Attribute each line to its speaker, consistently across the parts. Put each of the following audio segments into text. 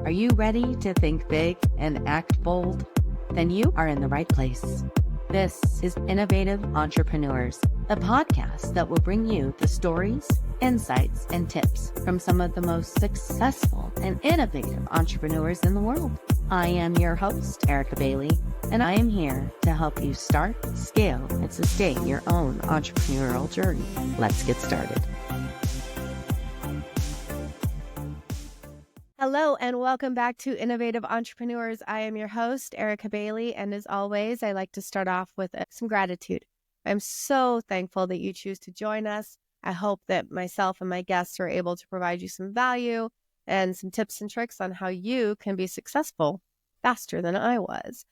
Speaker 1: Are you ready to think big and act bold? Then you are in the right place. This is Innovative Entrepreneurs, a podcast that will bring you the stories, insights, and tips from some of the most successful and innovative entrepreneurs in the world. I am your host, Erica Bailey, and I am here to help you start, scale, and sustain your own entrepreneurial journey. Let's get started. Hello, and welcome back to Innovative Entrepreneurs. I am your host, Erica Bailey, and as always, I like to start off with some gratitude. I'm so thankful that you choose to join us. I hope that myself and my guests are able to provide you some value and some tips and tricks on how you can be successful faster than I was.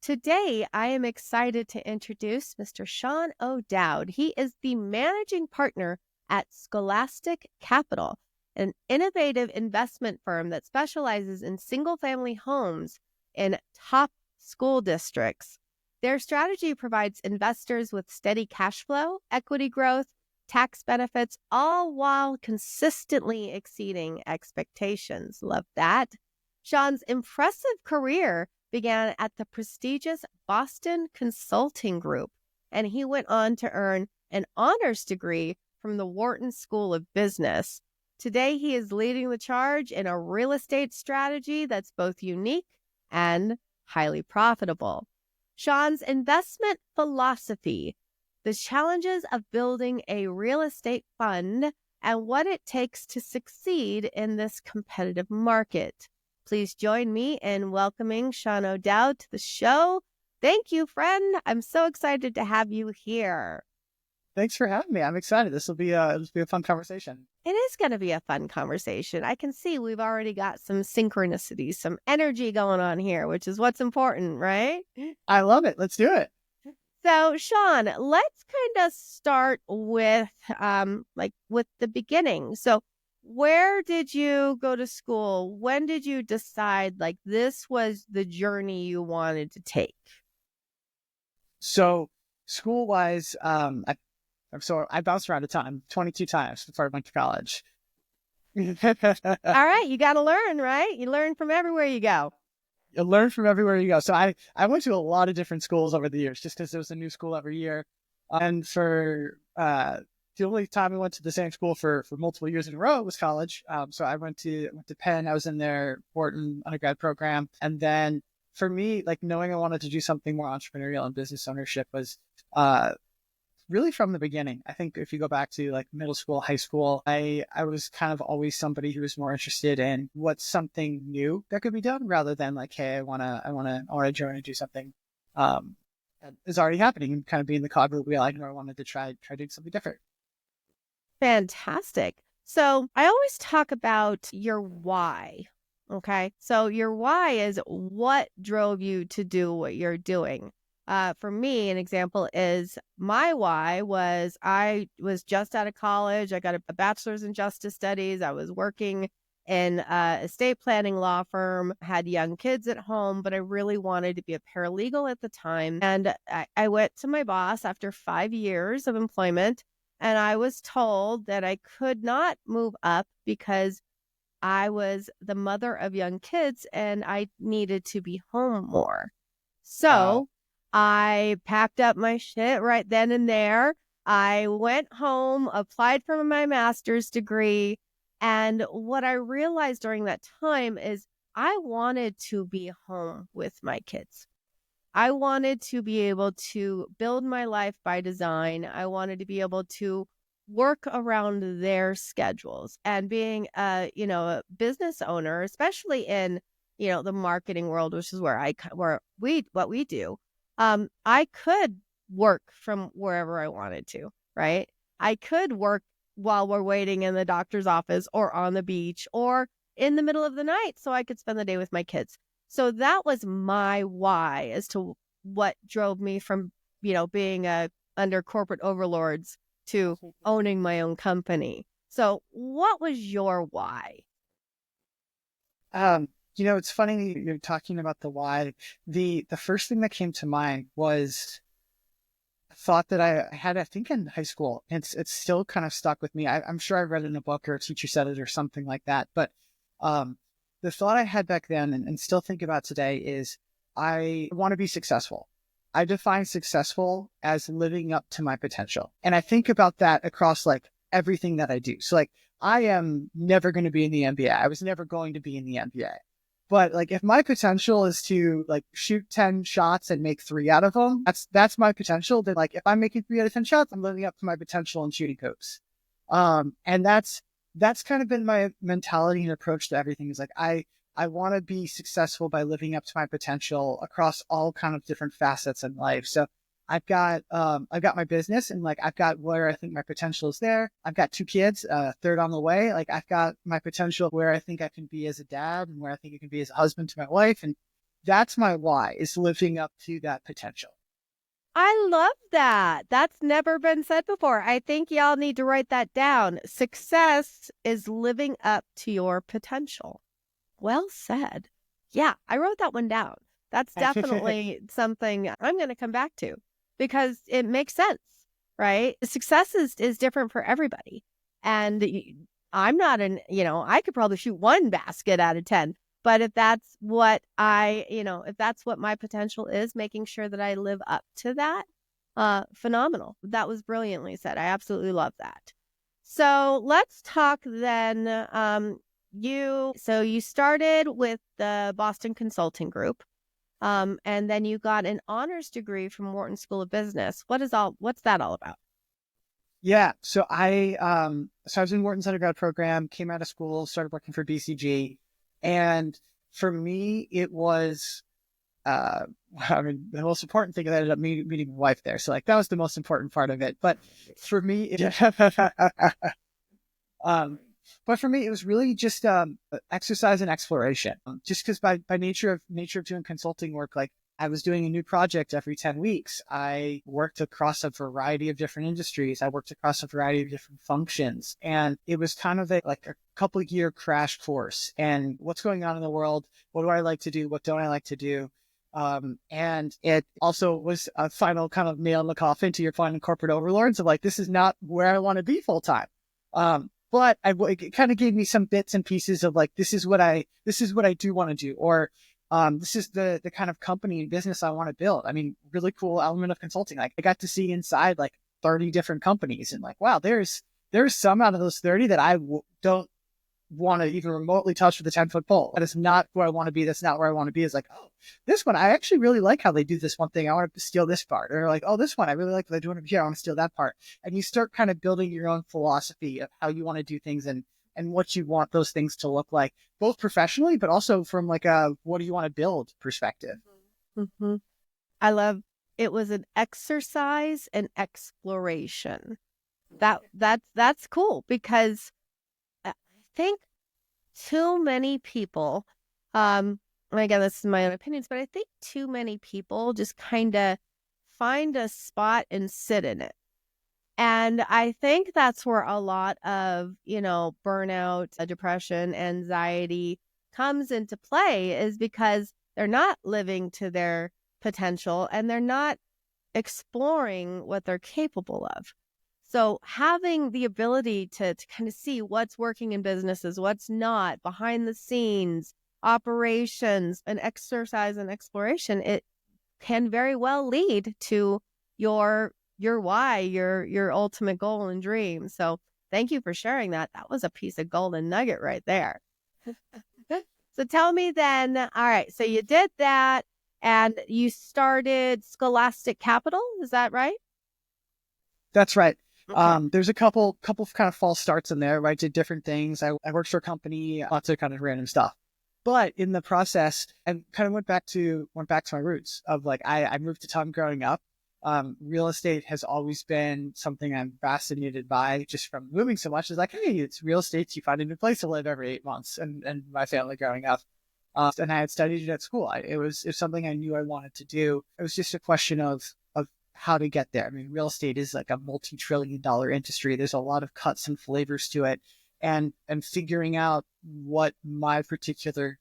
Speaker 1: Today, I am excited to introduce Mr. Sean O'Dowd. He is the managing partner at Scholastic Capital, an innovative investment firm that specializes in single-family homes in top school districts. Their strategy provides investors with steady cash flow, equity growth, tax benefits, all while consistently exceeding expectations. Love that. Sean's impressive career began at the prestigious Boston Consulting Group, and he went on to earn an honors degree from the Wharton School of Business. Today, he is leading the charge in a real estate strategy that's both unique and highly profitable. Sean's investment philosophy, the challenges of building a real estate fund, and what it takes to succeed in this competitive market. Please join me in welcoming Sean O'Dowd to the show. Thank you, friend. I'm so excited to have you here.
Speaker 2: Thanks for having me. I'm excited. This will be a fun conversation.
Speaker 1: It is going to be a fun conversation. I can see we've already got some synchronicity, some energy going on here, which is what's important, right?
Speaker 2: I love it. Let's do it.
Speaker 1: So, Sean, let's kind of start with with the beginning. So, where did you go to school? When did you decide this was the journey you wanted to take?
Speaker 2: So, school-wise, I bounced around a ton, 22 times before I went to college.
Speaker 1: All right, you got to learn, right? You learn from everywhere you go.
Speaker 2: You learn from everywhere you go. So I went to a lot of different schools over the years, just because there was a new school every year. And for the only time I went to the same school for multiple years in a row was college. So I went to Penn. I was in their Wharton undergrad program. And then for me, knowing I wanted to do something more entrepreneurial and business ownership was really from the beginning. I think if you go back to middle school, high school, I was kind of always somebody who was more interested in what's something new that could be done rather than hey, I want to join and do something that is already happening and kind of being the cog of the wheel. I wanted to try doing something different.
Speaker 1: Fantastic. So I always talk about your why. Okay. So your why is what drove you to do what you're doing. For me, an example is my why was I was just out of college. I got a bachelor's in justice studies. I was working in a estate planning law firm, had young kids at home, but I really wanted to be a paralegal at the time. And I went to my boss after 5 years of employment, and I was told that I could not move up because I was the mother of young kids and I needed to be home more. So I packed up my shit right then and there. I went home, applied for my master's degree. And what I realized during that time is I wanted to be home with my kids. I wanted to be able to build my life by design. I wanted to be able to work around their schedules. And being a business owner, especially in, the marketing world, which is what we do. I could work from wherever I wanted to, right? I could work while we're waiting in the doctor's office or on the beach or in the middle of the night so I could spend the day with my kids. So that was my why as to what drove me from, being under corporate overlords to owning my own company. So what was your why?
Speaker 2: It's funny you're talking about the why. The first thing that came to mind was a thought that I had, I think in high school. It's still kind of stuck with me. I'm sure I read it in a book or a teacher said it or something like that. But the thought I had back then and still think about today is I want to be successful. I define successful as living up to my potential. And I think about that across like everything that I do. So like I am never going to be in the NBA. I was never going to be in the NBA. But like if my potential is to like shoot 10 shots and make 3 out of them, that's my potential. Then like if I'm making 3 out of 10 shots, I'm living up to my potential and shooting hoops. And that's kind of been my mentality and approach to everything is like I want to be successful by living up to my potential across all kind of different facets in life. So I've got my business and like I've got where I think my potential is there. I've got 2 kids, third on the way. Like I've got my potential where I think I can be as a dad and where I think I can be as a husband to my wife. And that's my why, is living up to that potential.
Speaker 1: I love that. That's never been said before. I think y'all need to write that down. Success is living up to your potential. Well said. Yeah, I wrote that one down. That's definitely something I'm going to come back to because it makes sense, right? Success is different for everybody. And I'm not I could probably shoot 1 basket out of 10. But if that's what if that's what my potential is, making sure that I live up to that, phenomenal. That was brilliantly said. I absolutely love that. So let's talk then. You started with the Boston Consulting Group, and then you got an honors degree from Wharton School of Business. What's that all about?
Speaker 2: Yeah. So I was in Wharton's undergrad program, came out of school, started working for BCG. And for me, it was, the most important thing is I ended up meeting my wife there. So like, that was the most important part of it. But for me, but for me, it was really just exercise and exploration. Just because by nature of doing consulting work, like I was doing a new project every 10 weeks. I worked across a variety of different industries. I worked across a variety of different functions. And it was kind of a couple year crash course. And what's going on in the world? What do I like to do? What don't I like to do? And it also was a final kind of nail in the coffin to your final corporate overlords of like, this is not where I want to be full time. But it kind of gave me some bits and pieces of like, this is what I do want to do, or this is the kind of company and business I want to build. I mean, really cool element of consulting. Like I got to see inside like 30 different companies and like, wow, there's some out of those 30 that I don't want to even remotely touch with a 10-foot pole. That is not where I want to be. That's not where I want to be. It's like, oh, this one, I actually really like how they do this one thing. I want to steal this part. Or like, oh, this one, I really like what they're doing over here. I want to steal that part. And you start kind of building your own philosophy of how you want to do things and what you want those things to look like, both professionally, but also from like a, what do you want to build perspective.
Speaker 1: Mm-hmm. I love, it was an exercise and exploration. That's cool because I think too many people, and again, this is my own opinions, but I think too many people just kind of find a spot and sit in it. And I think that's where a lot of, burnout, depression, anxiety comes into play, is because they're not living to their potential and they're not exploring what they're capable of. So having the ability to kind of see what's working in businesses, what's not, behind the scenes, operations, and exercise and exploration, it can very well lead to your why, your ultimate goal and dream. So thank you for sharing that. That was a piece of golden nugget right there. So tell me then, all right, so you did that and you started Scholastic Capital, is that right?
Speaker 2: That's right.
Speaker 1: Okay.
Speaker 2: There's a couple of kind of false starts in there, right? Did different things. I worked for a company, lots of kind of random stuff. But in the process, and kind of went back to my roots of like, I moved to town growing up. Real estate has always been something I'm fascinated by just from moving so much. It's like, hey, it's real estate. You find a new place to live every 8 months. And my family growing up, and I had studied it at school. It was something I knew I wanted to do. It was just a question of how to get there. I mean, real estate is like a multi-trillion-dollar industry. There's a lot of cuts and flavors to it. And figuring out what my particular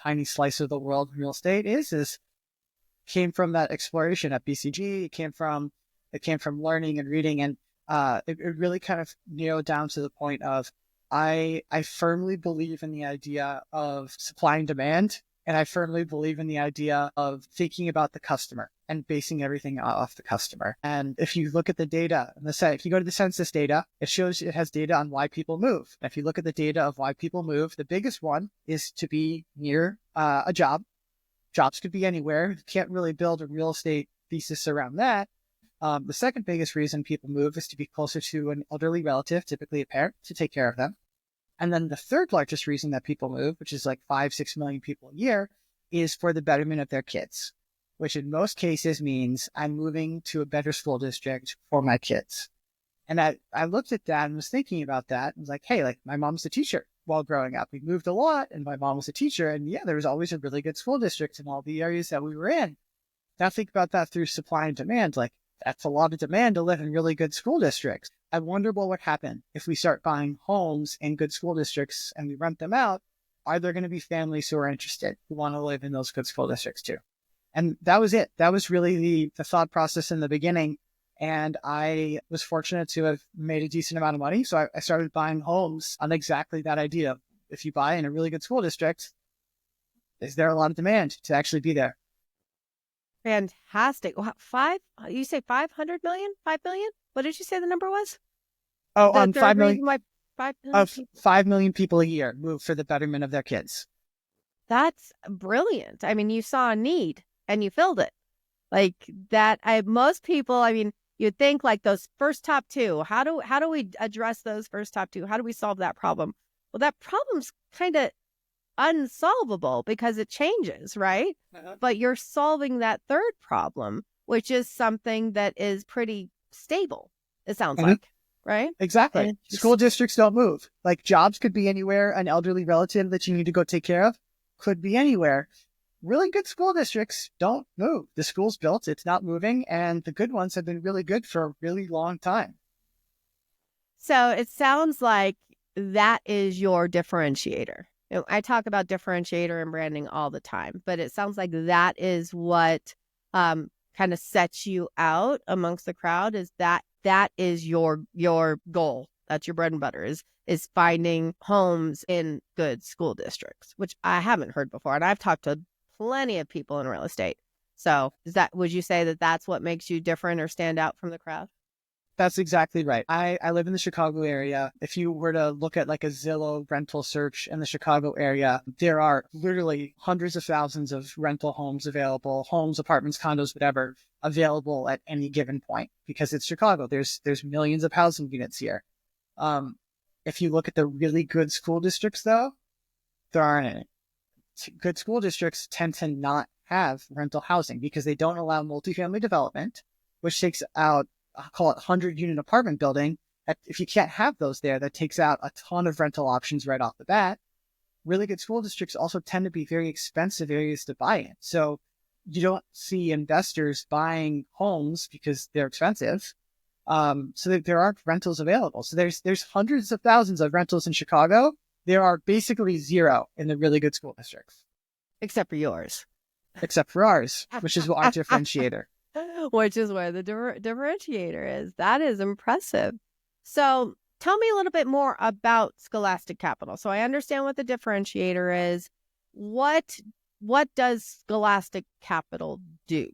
Speaker 2: tiny slice of the world in real estate is came from that exploration at BCG. It came from learning and reading. And it really kind of narrowed down to the point of I firmly believe in the idea of supply and demand. And I firmly believe in the idea of thinking about the customer and basing everything off the customer. And if you look at the data, if you go to the census data, it has data on why people move. If you look at the data of why people move, the biggest one is to be near a job. Jobs could be anywhere. You can't really build a real estate thesis around that. The second biggest reason people move is to be closer to an elderly relative, typically a parent, to take care of them. And then the third largest reason that people move, which is like 5-6 million people a year, is for the betterment of their kids, which in most cases means I'm moving to a better school district for my kids. And I looked at that and was thinking about that. And was like, hey, like my mom's a teacher while growing up. We moved a lot and my mom was a teacher. And yeah, there was always a really good school district in all the areas that we were in. Now think about that through supply and demand. Like that's a lot of demand to live in really good school districts. I wonder what would happen if we start buying homes in good school districts and we rent them out. Are there going to be families who are interested, who want to live in those good school districts too? And that was it. That was really the thought process in the beginning. And I was fortunate to have made a decent amount of money. So I started buying homes on exactly that idea. If you buy in a really good school district, is there a lot of demand to actually be there?
Speaker 1: Fantastic. You say 500 million? 5 million? What did you say the number was?
Speaker 2: Oh,
Speaker 1: The
Speaker 2: on
Speaker 1: third
Speaker 2: 5
Speaker 1: reason
Speaker 2: million,
Speaker 1: why 5 million
Speaker 2: of
Speaker 1: people.
Speaker 2: 5 million people a year move for the betterment of their kids.
Speaker 1: That's brilliant. I mean, you saw a need and you filled it. Like that, most people, I mean, you'd think like those first top two, how do we address those first top two? How do we solve that problem? Well, that problem's kind of unsolvable because it changes, right? But you're solving that third problem, which is something that is pretty stable, it sounds like, right?
Speaker 2: Exactly.
Speaker 1: And
Speaker 2: School districts don't move. Like jobs could be anywhere. An elderly relative that you need to go take care of could be anywhere. Really good school districts don't move. The school's built, it's not moving, and the good ones have been really good for a really long time.
Speaker 1: so it sounds like that is your differentiator. You know, I talk about differentiator and branding all the time, but it sounds like that is what kind of sets you out amongst the crowd. Is that is your goal? That's your bread and butter. Is finding homes in good school districts, which I haven't heard before, and I've talked to plenty of people in real estate. So, would you say that that's what makes you different or stand out from the crowd?
Speaker 2: That's exactly right. I live in the Chicago area. If you were to look at like a Zillow rental search in the Chicago area, there are literally hundreds of thousands of rental homes available, homes, apartments, condos, whatever, available at any given point because it's Chicago. There's millions of housing units here. If you look at the really good school districts, though, there aren't any. Good school districts tend to not have rental housing because they don't allow multifamily development, which takes out, I'll call it 100-unit apartment building. If you can't have those there, that takes out a ton of rental options right off the bat. Really good school districts also tend to be very expensive areas to buy in. So you don't see investors buying homes because they're expensive. So that there aren't rentals available. So there's hundreds of thousands of rentals in Chicago. There are basically zero in the really good school districts.
Speaker 1: Except for yours.
Speaker 2: Except for ours, which is our differentiator.
Speaker 1: Which is where the differentiator is. That is impressive. So tell me a little bit more about Scholastic Capital. So I understand what the differentiator is. What does Scholastic Capital do?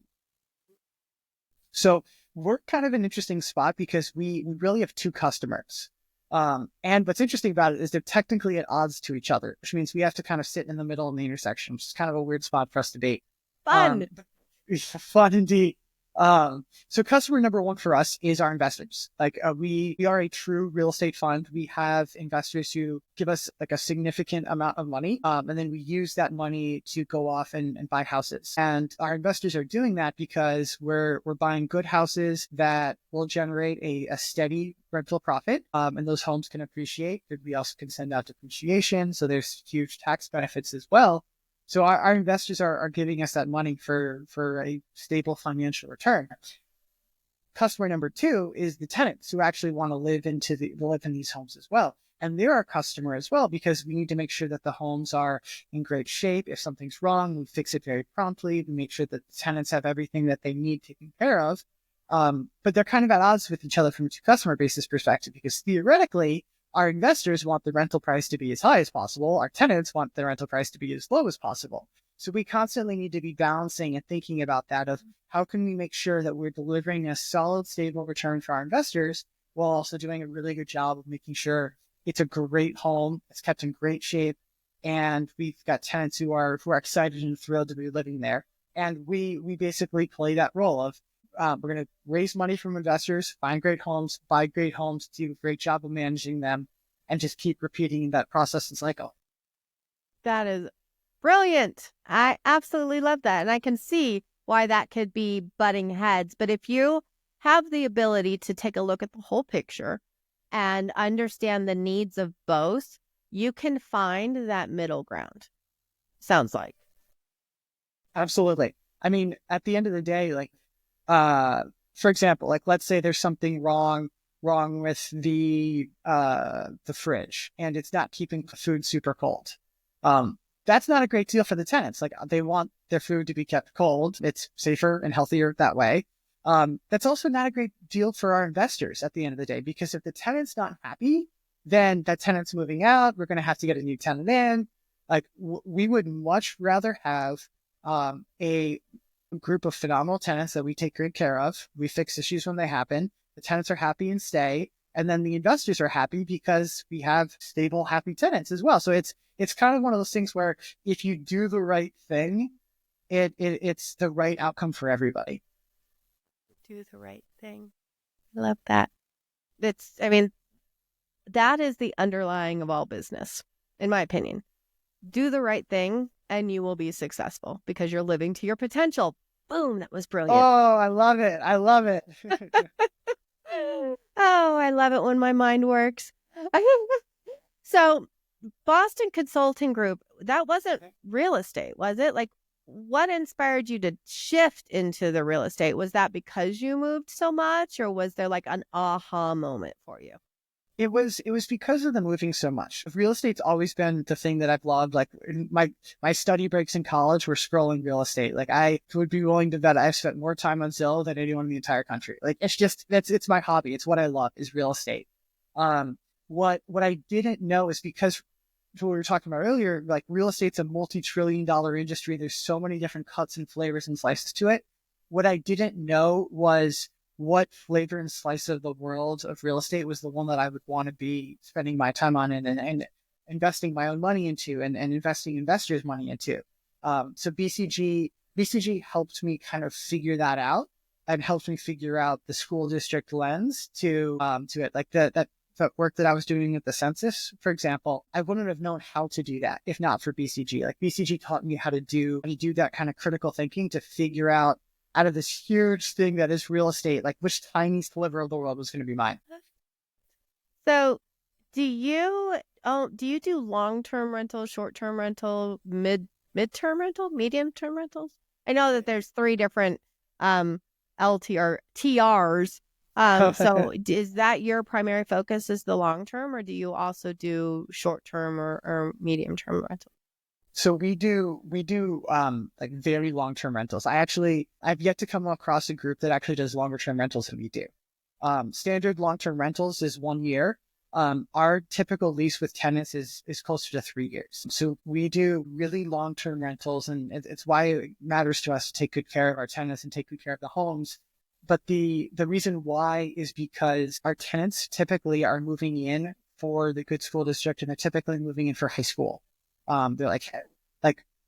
Speaker 2: So we're kind of an interesting spot because we really have two customers. And what's interesting about it is they're technically at odds to each other, which means we have to kind of sit in the middle in the intersection, which is kind of a weird spot for us to be.
Speaker 1: Fun.
Speaker 2: Fun indeed. So customer number one for us is our investors. Like we are a true real estate fund. We have investors who give us like a significant amount of money. And then we use that money to go off and buy houses. And our investors are doing that because we're buying good houses that will generate a steady rental profit. And those homes can appreciate. We also can send out depreciation. So there's huge tax benefits as well. So our investors are giving us that money for a stable financial return. Customer number two is the tenants who actually want to live in these homes as well. And they're our customer as well because we need to make sure that the homes are in great shape. If something's wrong, we fix it very promptly. We make sure that the tenants have everything that they need taken care of. But they're kind of at odds with each other from a customer basis perspective because theoretically, Our investors want the rental price to be as high as possible. Our tenants want the rental price to be as low as possible. So we constantly need to be balancing and thinking about that of how can we make sure that we're delivering a solid, stable return for our investors while also doing a really good job of making sure it's a great home, it's kept in great shape, and we've got tenants who are excited and thrilled to be living there. And we basically play that role of we're going to raise money from investors, find great homes, buy great homes, do a great job of managing them, and just keep repeating that process and cycle.
Speaker 1: That is brilliant. I absolutely love that. And I can see why that could be butting heads. But if you have the ability to take a look at the whole picture and understand the needs of both, you can find that middle ground. Sounds like.
Speaker 2: Absolutely. I mean, at the end of the day, like, for example, like let's say there's something wrong with the fridge and it's not keeping the food super cold. That's not a great deal for the tenants. Like they want their food to be kept cold. It's safer and healthier that way. That's also not a great deal for our investors at the end of the day, because if the tenant's not happy, then that tenant's moving out. We're going to have to get a new tenant in. Like we would much rather have a group of phenomenal tenants that we take great care of. We fix issues when they happen. The tenants are happy and stay. And then the investors are happy because we have stable, happy tenants as well. So it's kind of one of those things where if you do the right thing, it's the right outcome for everybody.
Speaker 1: Do the right thing. I love that. That is the underlying of all business, in my opinion. Do the right thing and you will be successful because you're living to your potential. Boom, that was brilliant.
Speaker 2: Oh, I love it. I love it.
Speaker 1: Oh, I love it when my mind works. So, Boston Consulting Group, that wasn't real estate, was it? Like, what inspired you to shift into the real estate? Was that because you moved so much, or was there like an aha moment for you?
Speaker 2: It was because of the moving so much. Real estate's always been the thing that I've loved. Like in my study breaks in college were scrolling real estate. Like I would be willing to bet I've spent more time on Zillow than anyone in the entire country. Like it's my hobby. It's what I love is real estate. What I didn't know is because what we were talking about earlier, like real estate's a multi-trillion-dollar industry. There's so many different cuts and flavors and slices to it. What I didn't know was what flavor and slice of the world of real estate was the one that I would want to be spending my time on and investing my own money into and investing investors' money into. So BCG helped me kind of figure that out and helped me figure out the school district lens to it. Like the work that I was doing at the census, for example, I wouldn't have known how to do that if not for BCG. Like BCG taught me how to do that kind of critical thinking to figure out of this huge thing that is real estate, like which tiny sliver of the world was going to be mine.
Speaker 1: So do you do long-term rental, short-term rental, mid-term rental, medium-term rentals? I know that there's 3 different TRs. So is that your primary focus is the long-term, or do you also do short-term or medium-term rental?
Speaker 2: So we do like very long-term rentals. I've yet to come across a group that actually does longer-term rentals than we do. Standard long-term rentals is 1 year. Our typical lease with tenants is closer to 3 years. So we do really long-term rentals, and it's why it matters to us to take good care of our tenants and take good care of the homes. But the reason why is because our tenants typically are moving in for the good school district, and they're typically moving in for high school. They're like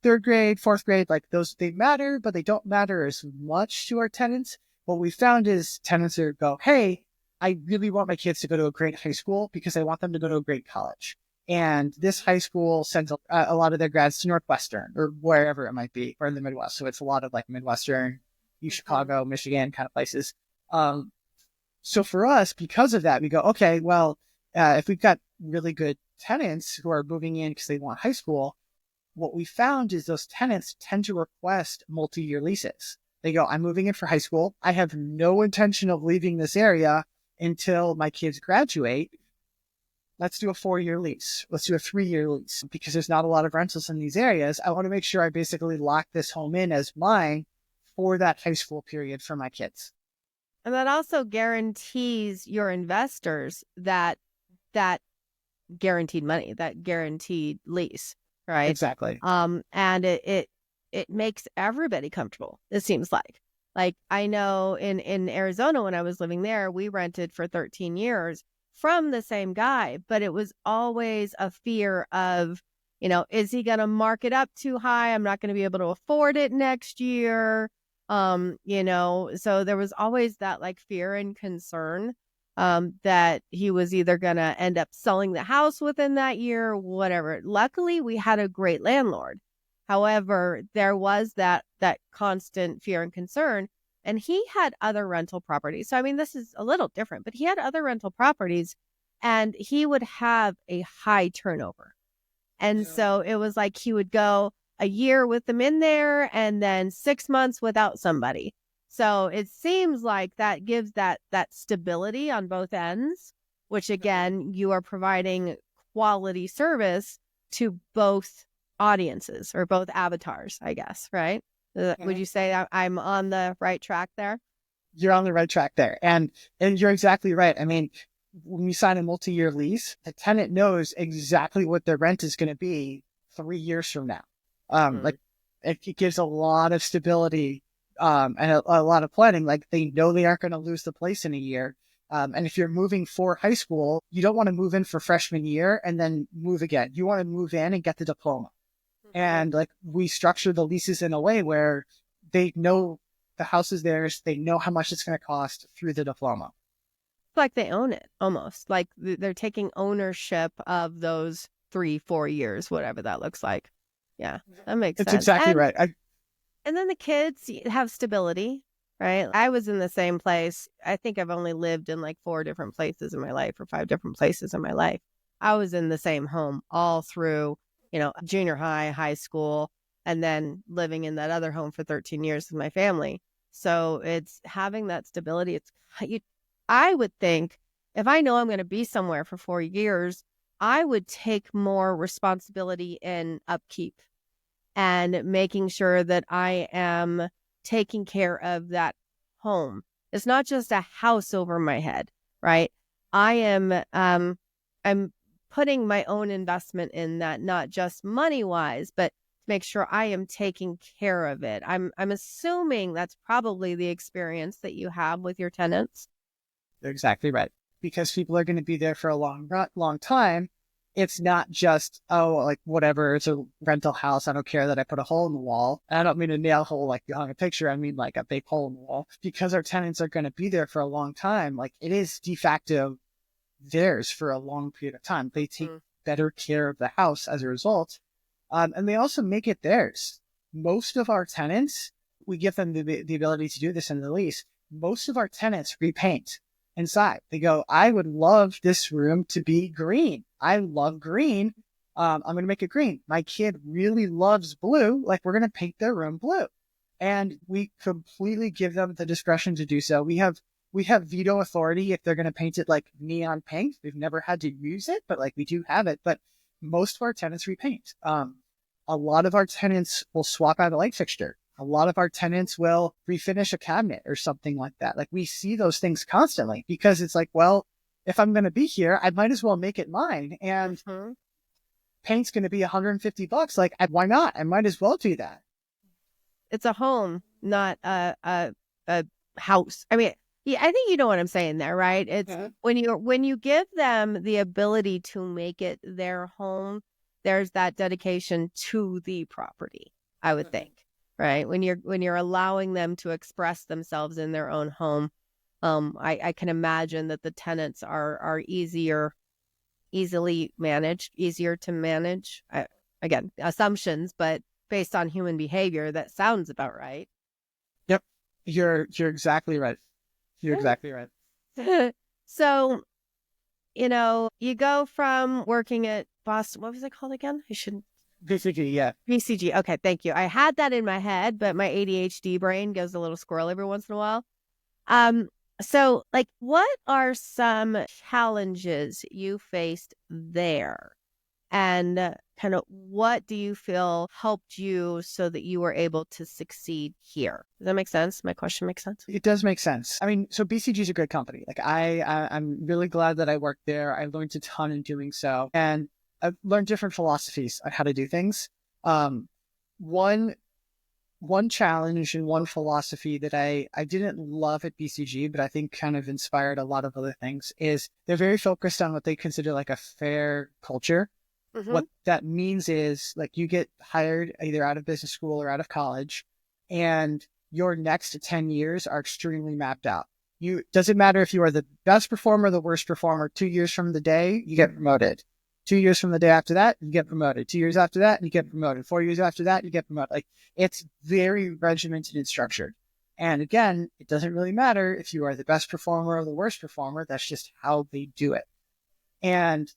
Speaker 2: 3rd grade, 4th grade, like those, they matter, but they don't matter as much to our tenants. What we found is tenants go, hey, I really want my kids to go to a great high school because I want them to go to a great college. And this high school sends a lot of their grads to Northwestern or wherever it might be, or in the Midwest. So it's a lot of like Midwestern, Chicago, Michigan kind of places. So for us, because of that, we go, okay, well, if we've got really good tenants who are moving in because they want high school, what we found is those tenants tend to request multi-year leases. They go, I'm moving in for high school. I have no intention of leaving this area until my kids graduate. Let's do a 4-year lease. Let's do a 3-year lease because there's not a lot of rentals in these areas. I want to make sure I basically lock this home in as mine for that high school period for my kids.
Speaker 1: And that also guarantees your investors that guaranteed money, that guaranteed lease, right?
Speaker 2: Exactly.
Speaker 1: And it makes everybody comfortable, it seems like. Like, I know in Arizona, when I was living there, we rented for 13 years from the same guy, but it was always a fear of, is he going to mark it up too high? I'm not going to be able to afford it next year. So there was always that like fear and concern that he was either going to end up selling the house within that year or whatever. Luckily, we had a great landlord. However, there was that constant fear and concern, and he had other rental properties. So, I mean, this is a little different, but he had other rental properties, and he would have a high turnover. And so it was like he would go a year with them in there and then 6 months without somebody. So it seems like that gives that stability on both ends, which again, you are providing quality service to both audiences or both avatars, I guess, right? Would you say I'm on the right track there?
Speaker 2: You're on the right track there. And you're exactly right. I mean, when you sign a multi-year lease, the tenant knows exactly what their rent is going to be 3 years from now. Like it gives a lot of stability and a lot of planning. Like they know they aren't going to lose the place in a year. And if you're moving for high school, you don't want to move in for freshman year and then move again. You want to move in and get the diploma. And like we structure the leases in a way where they know the house is theirs. They know how much it's going to cost through the diploma.
Speaker 1: Like they own it almost, like they're taking ownership of those 3-4 years, whatever that looks like. Yeah, that makes
Speaker 2: It's
Speaker 1: sense.
Speaker 2: exactly right.
Speaker 1: And then the kids have stability, right? I was in the same place. I think I've only lived in like 4 different places in my life or 5 different places in my life. I was in the same home all through, junior high, high school, and then living in that other home for 13 years with my family. So it's having that stability. I would think if I know I'm going to be somewhere for 4 years, I would take more responsibility in upkeep and making sure that I am taking care of that home. It's not just a house over my head, right? I am I'm putting my own investment in that, not just money wise, but to make sure I am taking care of it. I'm assuming that's probably the experience that you have with your tenants.
Speaker 2: They're exactly right. Because people are going to be there for a long time. It's not just, oh, like whatever, it's a rental house. I don't care that I put a hole in the wall. And I don't mean a nail hole like you hung a picture. I mean like a big hole in the wall. Because our tenants are going to be there for a long time. Like it is de facto theirs for a long period of time. They take better care of the house as a result. And they also make it theirs. Most of our tenants, we give them the ability to do this in the lease. Most of our tenants repaint inside. They go, I would love this room to be green. I love green. I'm going to make it green. My kid really loves blue. Like we're going to paint their room blue. And we completely give them the discretion to do so. We have veto authority if they're going to paint it like neon pink. We've never had to use it, but like we do have it. But most of our tenants repaint. A lot of our tenants will swap out a light fixture. A lot of our tenants will refinish a cabinet or something like that. Like we see those things constantly because it's like, well, if I'm going to be here, I might as well make it mine. And paint's going to be $150. Like, why not? I might as well do that.
Speaker 1: It's a home, not a house. I mean, yeah, I think you know what I'm saying there, right? It's when you give them the ability to make it their home, there's that dedication to the property, I would think. Right. When you're allowing them to express themselves in their own home, I can imagine that the tenants are easier to manage. Again, assumptions, but based on human behavior, that sounds about right.
Speaker 2: Yep. You're exactly right. You're exactly right.
Speaker 1: So, you go from working at Boston, what was it called again? I shouldn't.
Speaker 2: BCG, yeah.
Speaker 1: BCG. Okay, thank you. I had that in my head, but my ADHD brain goes a little squirrel every once in a while. So like what are some challenges you faced there? And kind of what do you feel helped you so that you were able to succeed here? Does that make sense? My question makes sense?
Speaker 2: It does make sense. I mean, so BCG is a great company. Like I'm really glad that I worked there. I learned a ton in doing so, and I've learned different philosophies on how to do things. One one challenge and one philosophy that I didn't love at BCG, but I think kind of inspired a lot of other things, is they're very focused on what they consider like a fair culture.
Speaker 1: Mm-hmm.
Speaker 2: What that means is like you get hired either out of business school or out of college, and your next 10 years are extremely mapped out. Doesn't matter if you are the best performer, the worst performer, 2 years from the day, you get promoted. 2 years from the day after that, you get promoted. 2 years after that, you get promoted. 4 years after that, you get promoted. Like, it's very regimented and structured. And again, it doesn't really matter if you are the best performer or the worst performer. That's just how they do it. And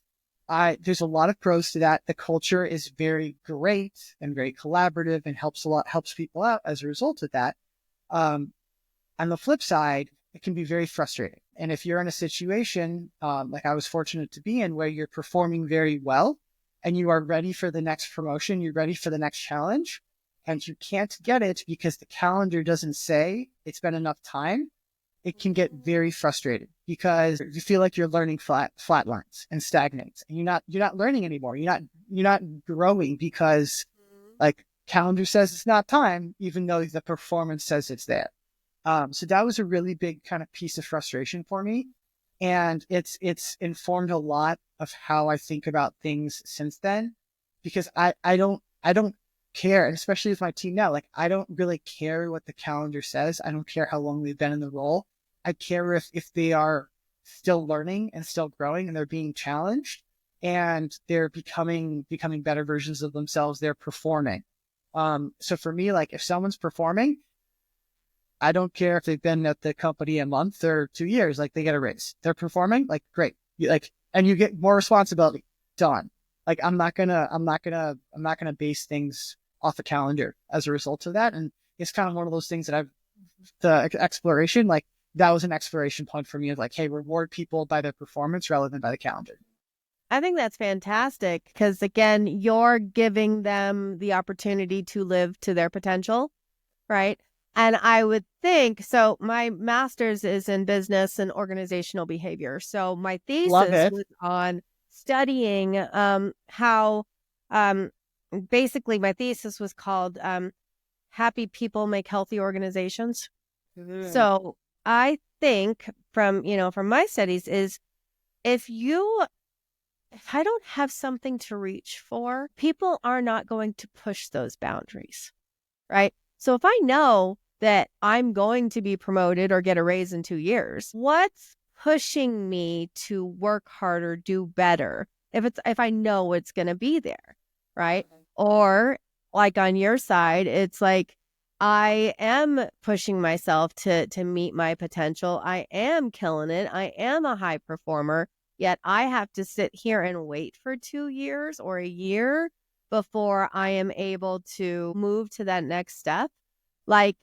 Speaker 2: there's a lot of pros to that. The culture is very great and very collaborative and helps people out as a result of that. On the flip side, it can be very frustrating. And if you're in a situation like I was fortunate to be in, where you're performing very well and you are ready for the next promotion, you're ready for the next challenge, and you can't get it because the calendar doesn't say it's been enough time, it can get very frustrating because you feel like you're learning flatlines and stagnates, and you're not learning anymore. You're not growing because like calendar says it's not time, even though the performance says it's there. So that was a really big kind of piece of frustration for me. And it's informed a lot of how I think about things since then, because I don't care, and especially with my team now, like I don't really care what the calendar says. I don't care how long they've been in the role. I care if they are still learning and still growing and they're being challenged and they're becoming better versions of themselves. They're performing. So for me, like if someone's performing, I don't care if they've been at the company a month or 2 years, like they get a raise. They're performing, like great. And you get more responsibility. Done. Like I'm not gonna base things off a calendar as a result of that. And it's kind of one of those things that the exploration, like that was an exploration point for me of like, hey, reward people by their performance rather than by the calendar.
Speaker 1: I think that's fantastic because, again, you're giving them the opportunity to live to their potential, right? And I would think, so my master's is in business and organizational behavior. So my
Speaker 2: Love
Speaker 1: thesis
Speaker 2: it.
Speaker 1: was on studying how, basically my thesis was called Happy People Make Healthy Organizations. So I think from my studies is if I don't have something to reach for, people are not going to push those boundaries, right? So if I know that I'm going to be promoted or get a raise in 2 years, what's pushing me to work harder, do better? If I know it's going to be there, right? Or like on your side, it's like I am pushing myself to meet my potential. I am killing it. I am a high performer. Yet I have to sit here and wait for 2 years or a year before I am able to move to that next step. Like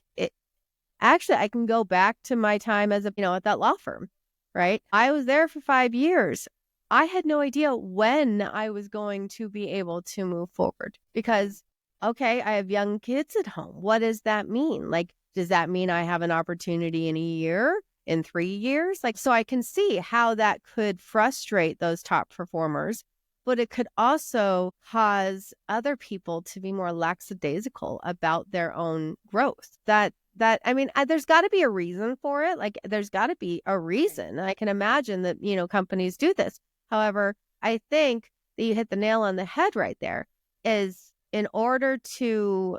Speaker 1: actually, I can go back to my time as at that law firm, right? I was there for 5 years. I had no idea when I was going to be able to move forward because, okay, I have young kids at home. What does that mean? Like, does that mean I have an opportunity in a year? In 3 years? Like, so I can see how that could frustrate those top performers, but it could also cause other people to be more lackadaisical about their own growth. I mean, there's got to be a reason for it. Like, there's got to be a reason. I can imagine that, companies do this. However, I think that you hit the nail on the head right there is in order to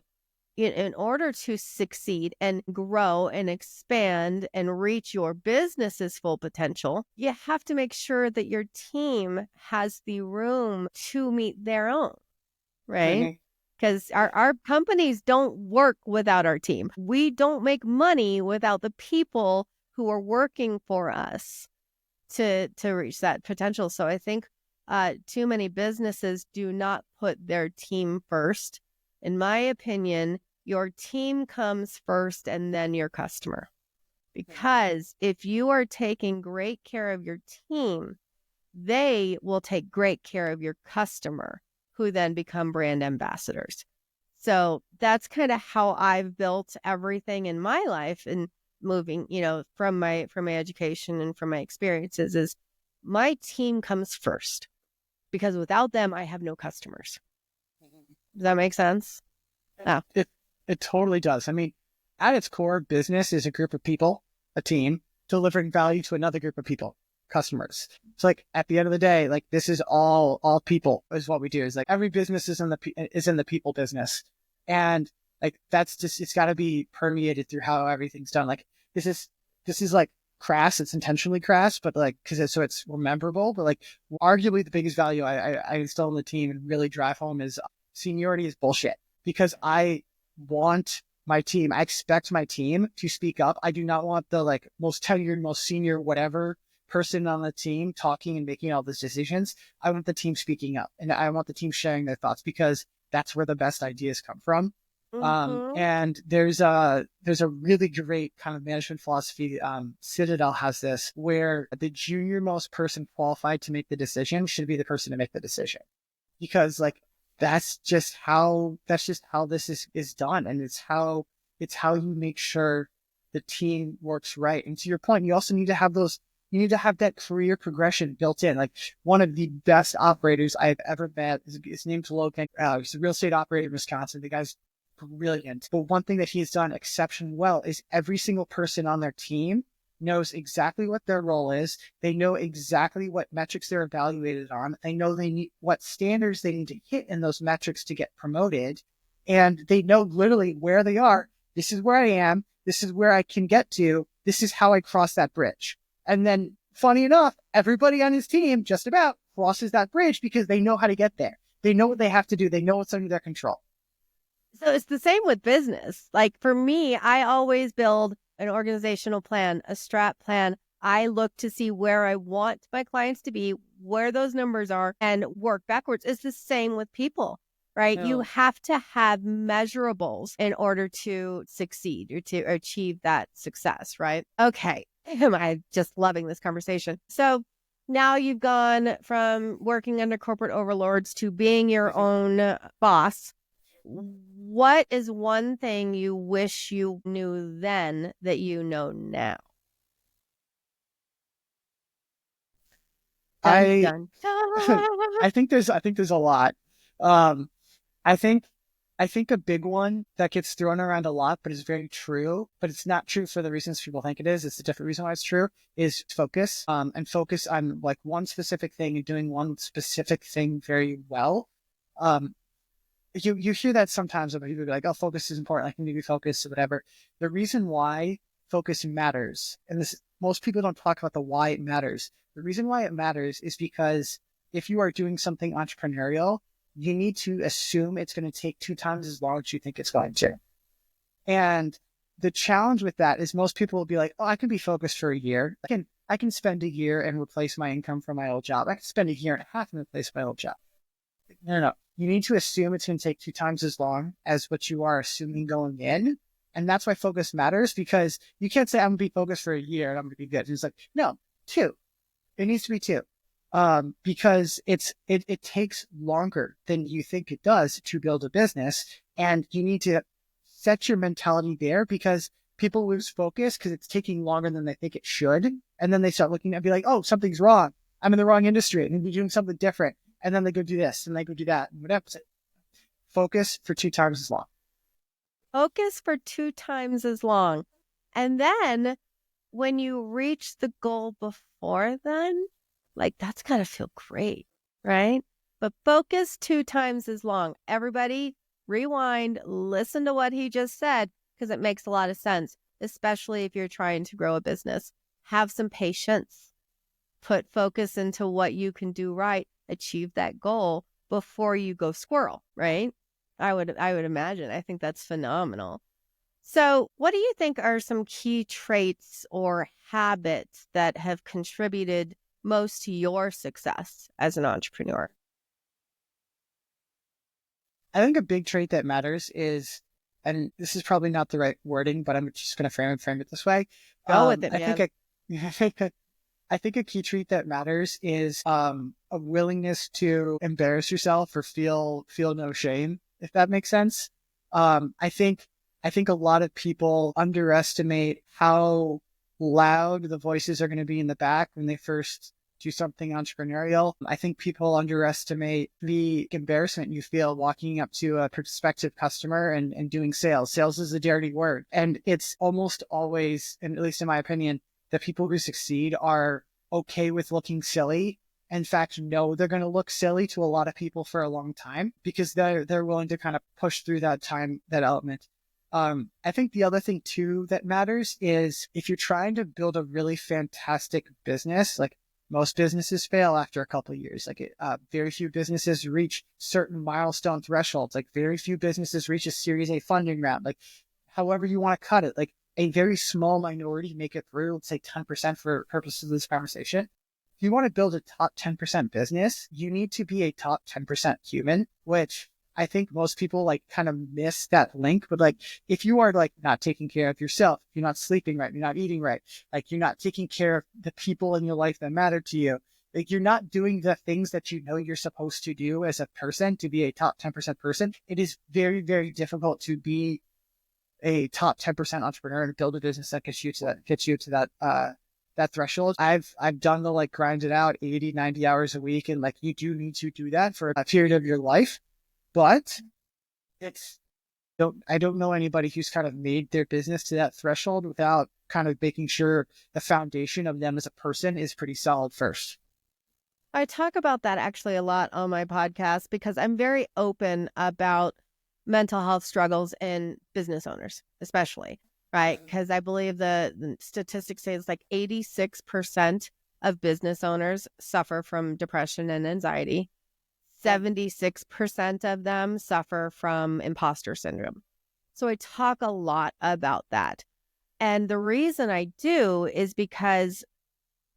Speaker 1: succeed and grow and expand and reach your business's full potential, you have to make sure that your team has the room to meet their own, right? Because our companies don't work without our team. We don't make money without the people who are working for us to reach that potential. So I think too many businesses do not put their team first. In my opinion, your team comes first and then your customer. Because if you are taking great care of your team, they will take great care of your customer. who then become brand ambassadors. So that's kind of how I've built everything in my life, and moving, from my education and from my experiences, is my team comes first, because without them, I have no customers. Does that make sense? Oh.
Speaker 2: It totally does. I mean, at its core, business is a group of people, a team, delivering value to another group of people, customers. It's like, at the end of the day, like, this is all people is what we do. Is like, every business is in the people business. And like, that's just, it's got to be permeated through how everything's done. Like, this is like crass. It's intentionally crass, but like, so it's memorable. But like, arguably the biggest value I instill in the team and really drive home is seniority is bullshit, because I expect my team to speak up. I do not want the like most tenured, most senior, whatever person on the team talking and making all these decisions. I want the team speaking up, and I want the team sharing their thoughts, because that's where the best ideas come from. And there's a really great kind of management philosophy. Citadel has this, where the junior most person qualified to make the decision should be the person to make the decision, because like, that's just how this is done. And it's how you make sure the team works right. And to your point, you also need to have that career progression built in. Like, one of the best operators I've ever met, his name's Logan. He's a real estate operator in Wisconsin. The guy's brilliant. But one thing that he's done exceptionally well is every single person on their team knows exactly what their role is. They know exactly what metrics they're evaluated on. They know what standards they need to hit in those metrics to get promoted. And they know literally where they are. This is where I am. This is where I can get to. This is how I cross that bridge. And then, funny enough, everybody on his team just about crosses that bridge, because they know how to get there. They know what they have to do. They know what's under their control.
Speaker 1: So it's the same with business. Like, for me, I always build an organizational plan, a strat plan. I look to see where I want my clients to be, where those numbers are, and work backwards. It's the same with people, right? You have to have measurables in order to succeed or to achieve that success, right? Okay. I'm just loving this conversation. So now you've gone from working under corporate overlords to being your own boss. What is one thing you wish you knew then that you know now? Dun, dun, dun.
Speaker 2: I think there's a lot. I think a big one that gets thrown around a lot, but is very true, but it's not true for the reasons people think it is. It's a different reason why it's true, is focus, and focus on like one specific thing and doing one specific thing very well. You hear that sometimes when people be like, oh, focus is important. I can be focused or whatever. The reason why focus matters, and most people don't talk about the why it matters. The reason why it matters is because if you are doing something entrepreneurial, you need to assume it's going to take 2 times as long as you think it's going to. And the challenge with that is most people will be like, oh, I can be focused for a year. I can spend a year and replace my income from my old job. I can spend a year and a half and replace my old job. No. You need to assume it's going to take 2 times as long as what you are assuming going in. And that's why focus matters, because you can't say, I'm going to be focused for a year and I'm going to be good. It's like, no, 2. It needs to be 2. Because it takes longer than you think it does to build a business. And you need to set your mentality there, because people lose focus because it's taking longer than they think it should. And then they start looking and be like, oh, something's wrong. I'm in the wrong industry. I need to be doing something different. And then they go do this and they go do that. And whatever. Focus for 2 times as long.
Speaker 1: Focus for 2 times as long. And then when you reach the goal before then, like, that's got to feel great, right? But focus 2 times as long. Everybody rewind, listen to what he just said, because it makes a lot of sense, especially if you're trying to grow a business. Have some patience. Put focus into what you can do right. Achieve that goal before you go squirrel, right? I would imagine. I think that's phenomenal. So what do you think are some key traits or habits that have contributed most to your success as an entrepreneur?
Speaker 2: I think a big trait that matters is, and this is probably not the right wording, but I'm just going to frame it this way.
Speaker 1: Go with it, man.
Speaker 2: I think a key trait that matters is a willingness to embarrass yourself or feel no shame, if that makes sense. I think a lot of people underestimate how loud the voices are going to be in the back when they first do something entrepreneurial. I think people underestimate the embarrassment you feel walking up to a prospective customer and doing sales. Sales is a dirty word. And it's almost always, and at least in my opinion, the people who succeed are okay with looking silly. In fact, know they're going to look silly to a lot of people for a long time because they're willing to kind of push through that element. I think the other thing too that matters is if you're trying to build a really fantastic business, like most businesses fail after a couple of years. Like very few businesses reach certain milestone thresholds. Like very few businesses reach a Series A funding round. Like however you want to cut it, like a very small minority make it through, let's say 10% for purposes of this conversation. If you want to build a top 10% business, you need to be a top 10% human, which I think most people like kind of miss that link. But like, if you are like not taking care of yourself, you're not sleeping right, you're not eating right, like you're not taking care of the people in your life that matter to you, like you're not doing the things that you know you're supposed to do as a person to be a top 10% person, it is very, very difficult to be a top 10% entrepreneur and build a business that gets you to that threshold. I've done the like grind it out 80, 90 hours a week. And like, you do need to do that for a period of your life, but I don't know anybody who's kind of made their business to that threshold without kind of making sure the foundation of them as a person is pretty solid first.
Speaker 1: I talk about that actually a lot on my podcast because I'm very open about mental health struggles in business owners, especially, right? Because I believe the statistics say it's like 86% of business owners suffer from depression and anxiety. 76% of them suffer from imposter syndrome. So I talk a lot about that. And the reason I do is because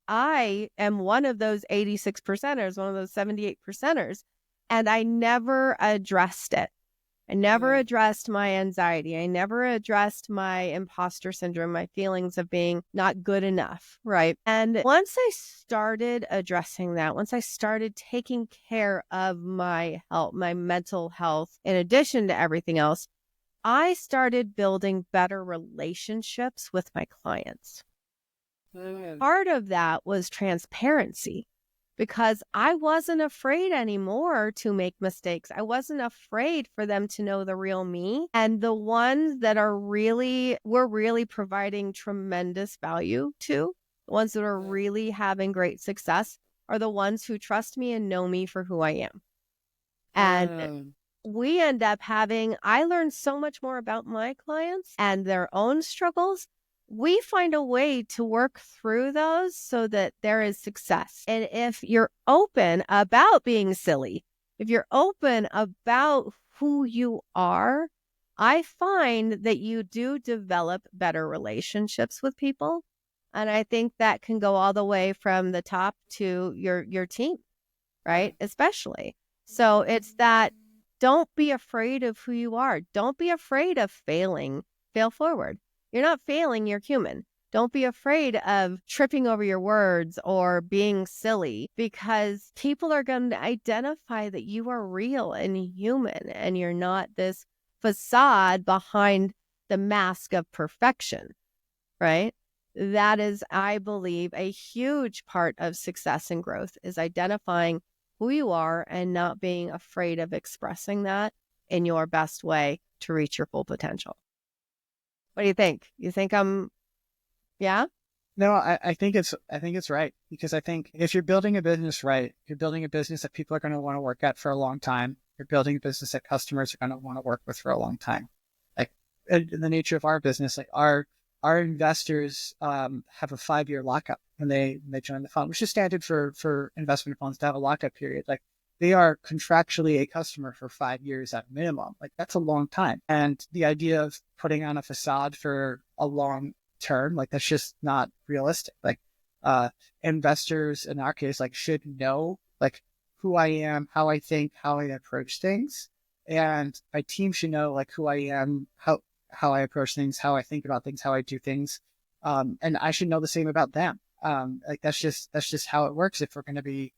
Speaker 1: I am one of those 86 percenters, one of those 78 percenters, and I never addressed it. I never addressed my anxiety. I never addressed my imposter syndrome, my feelings of being not good enough, right? And once I started addressing that, once I started taking care of my health, my mental health, in addition to everything else, I started building better relationships with my clients. Part of that was transparency, because I wasn't afraid anymore to make mistakes. I wasn't afraid for them to know the real me. And the ones that we're really providing tremendous value to, the ones that are really having great success, are the ones who trust me and know me for who I am. And we end up I learned so much more about my clients and their own struggles. We find a way to work through those so that there is success. And if you're open about being silly, if you're open about who you are, I find that you do develop better relationships with people. And I think that can go all the way from the top to your team, right? Especially. So it's that, don't be afraid of who you are. Don't be afraid of failing. Fail forward. You're not failing, you're human. Don't be afraid of tripping over your words or being silly, because people are going to identify that you are real and human and you're not this facade behind the mask of perfection, right? That is, I believe, a huge part of success and growth, is identifying who you are and not being afraid of expressing that in your best way to reach your full potential. What do you think? You think yeah?
Speaker 2: No, I think it's right, because I think if you're building a business right, you're building a business that people are going to want to work at for a long time. You're building a business that customers are going to want to work with for a long time. Like in the nature of our business, like our investors have a 5-year lockup when they join the fund, which is standard for investment funds to have a lockup period. Like they are contractually a customer for 5 years at minimum. Like that's a long time. And the idea of putting on a facade for a long term, like that's just not realistic. Like investors in our case, like should know like who I am, how I think, how I approach things. And my team should know like who I am, how I approach things, how I think about things, how I do things. And I should know the same about them. Like that's just how it works if we're going to be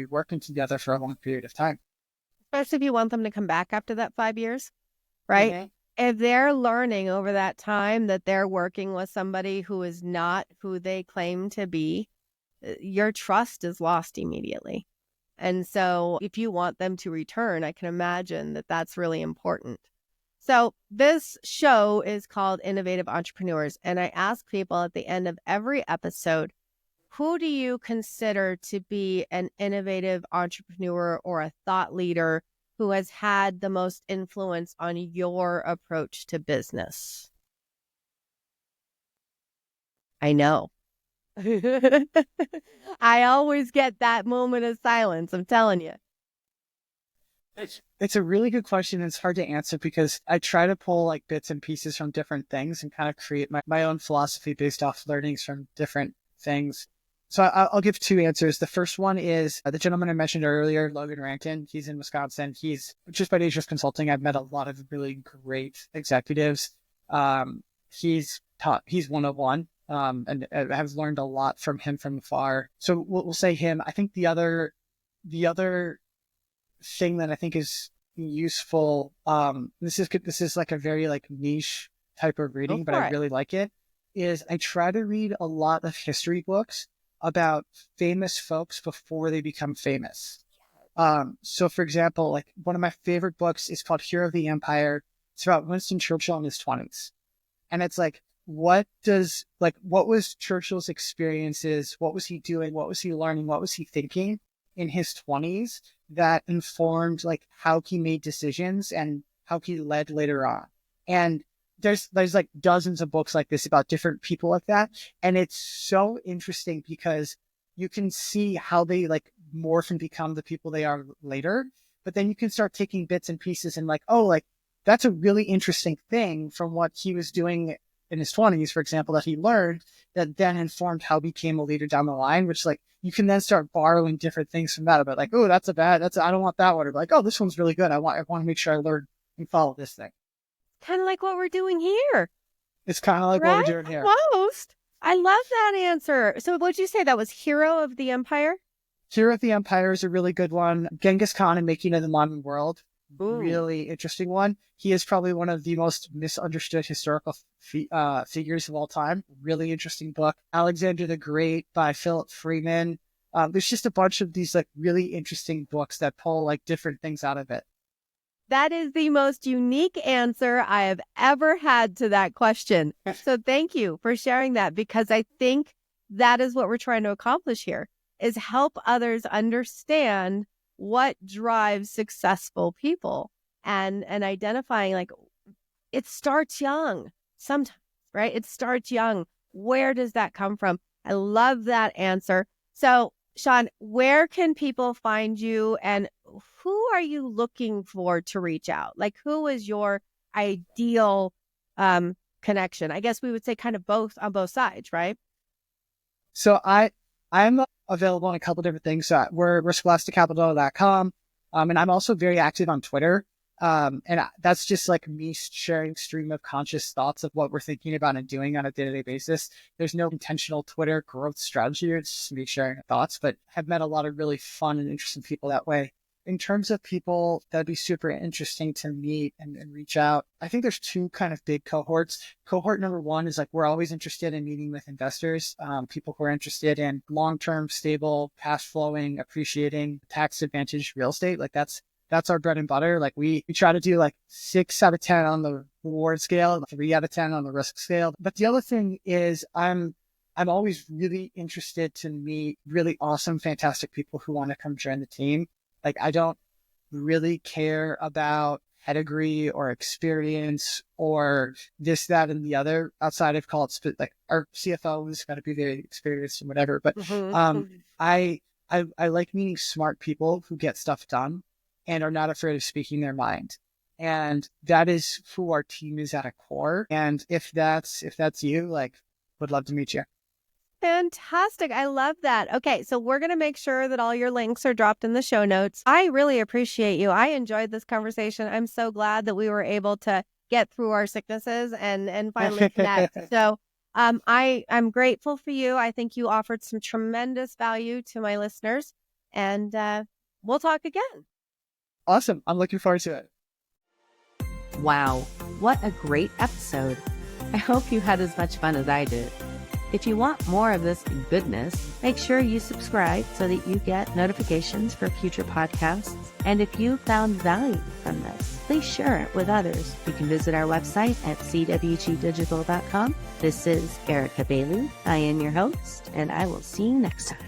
Speaker 2: working together for a long period of time.
Speaker 1: Especially if you want them to come back after that 5 years, right?
Speaker 2: Mm-hmm.
Speaker 1: If they're learning over that time that they're working with somebody who is not who they claim to be, your trust is lost immediately. And so if you want them to return, I can imagine that that's really important. So this show is called Innovative Entrepreneurs. And I ask people at the end of every episode, who do you consider to be an innovative entrepreneur or a thought leader who has had the most influence on your approach to business? I know. I always get that moment of silence. I'm telling you.
Speaker 2: It's a really good question. It's hard to answer because I try to pull like bits and pieces from different things and kind of create my own philosophy based off learnings from different things. So I'll give two answers. The first one is the gentleman I mentioned earlier, Logan Rankin. He's in Wisconsin. He's just by nature of consulting. I've met a lot of really great executives. He's 101. And I have learned a lot from him from afar. So we'll say him. I think the other thing that I think is useful, this is like a very like niche type of reading, but I really like it, is I try to read a lot of history books about famous folks before they become famous. So for example, like one of my favorite books is called Hero of the Empire. It's about Winston Churchill in his 20s. And it's like, what was Churchill's experiences? What was he doing? What was he learning? What was he thinking in his 20s that informed like how he made decisions and how he led later on? And there's like dozens of books like this about different people like that. And it's so interesting because you can see how they like morph and become the people they are later. But then you can start taking bits and pieces and like, oh, like that's a really interesting thing from what he was doing in his 20s, for example, that he learned that then informed how he became a leader down the line, which like you can then start borrowing different things from that about like, oh, I don't want that one. Or like, oh, this one's really good. I want to make sure I learn and follow this thing.
Speaker 1: Kind of like what we're doing here.
Speaker 2: It's kind of like
Speaker 1: right?
Speaker 2: what we're doing here.
Speaker 1: Almost. I love that answer. So what'd you say? That was Hero of the Empire?
Speaker 2: Hero of the Empire is a really good one. Genghis Khan and Making of the Modern World.
Speaker 1: Ooh.
Speaker 2: Really interesting one. He is probably one of the most misunderstood historical figures of all time. Really interesting book. Alexander the Great by Philip Freeman. There's just a bunch of these like really interesting books that pull like different things out of it.
Speaker 1: That is the most unique answer I have ever had to that question. So thank you for sharing that, because I think that is what we're trying to accomplish here, is help others understand what drives successful people and identifying like it starts young sometimes, right? It starts young. Where does that come from? I love that answer. So Sean, where can people find you and who are you looking for to reach out? Like, who is your ideal connection? I guess we would say kind of both on both sides, right?
Speaker 2: So I'm available on a couple different things. We're scholasticcapital.com. And I'm also very active on Twitter. And that's just like me sharing stream of conscious thoughts of what we're thinking about and doing on a day-to-day basis. There's no intentional Twitter growth strategy. It's just me sharing thoughts, but I've met a lot of really fun and interesting people that way. In terms of people that'd be super interesting to meet and reach out, I think there's two kind of big cohorts. Cohort number one is like, we're always interested in meeting with investors, people who are interested in long-term, stable, cash flowing, appreciating, tax advantage real estate. Like that's our bread and butter. Like we try to do like 6 out of 10 on the reward scale, 3 out of 10 on the risk scale. But the other thing is I'm always really interested to meet really awesome, fantastic people who want to come join the team. Like I don't really care about pedigree or experience or this, that, and the other outside of call it like our CFO has got to be very experienced and whatever. But I like meeting smart people who get stuff done and are not afraid of speaking their mind. And that is who our team is at a core. And if that's you, like, would love to meet you.
Speaker 1: Fantastic. I love that. Okay, so we're going to make sure that all your links are dropped in the show notes. I really appreciate you. I enjoyed this conversation. I'm so glad that we were able to get through our sicknesses and finally connect. So I'm grateful for you. I think you offered some tremendous value to my listeners, and we'll talk again.
Speaker 2: Awesome. I'm looking forward to it.
Speaker 3: Wow, what a great episode. I hope you had as much fun as I did. If you want more of this goodness, make sure you subscribe so that you get notifications for future podcasts. And if you found value from this, please share it with others. You can visit our website at cwgdigital.com. This is Erica Bailey. I am your host, and I will see you next time.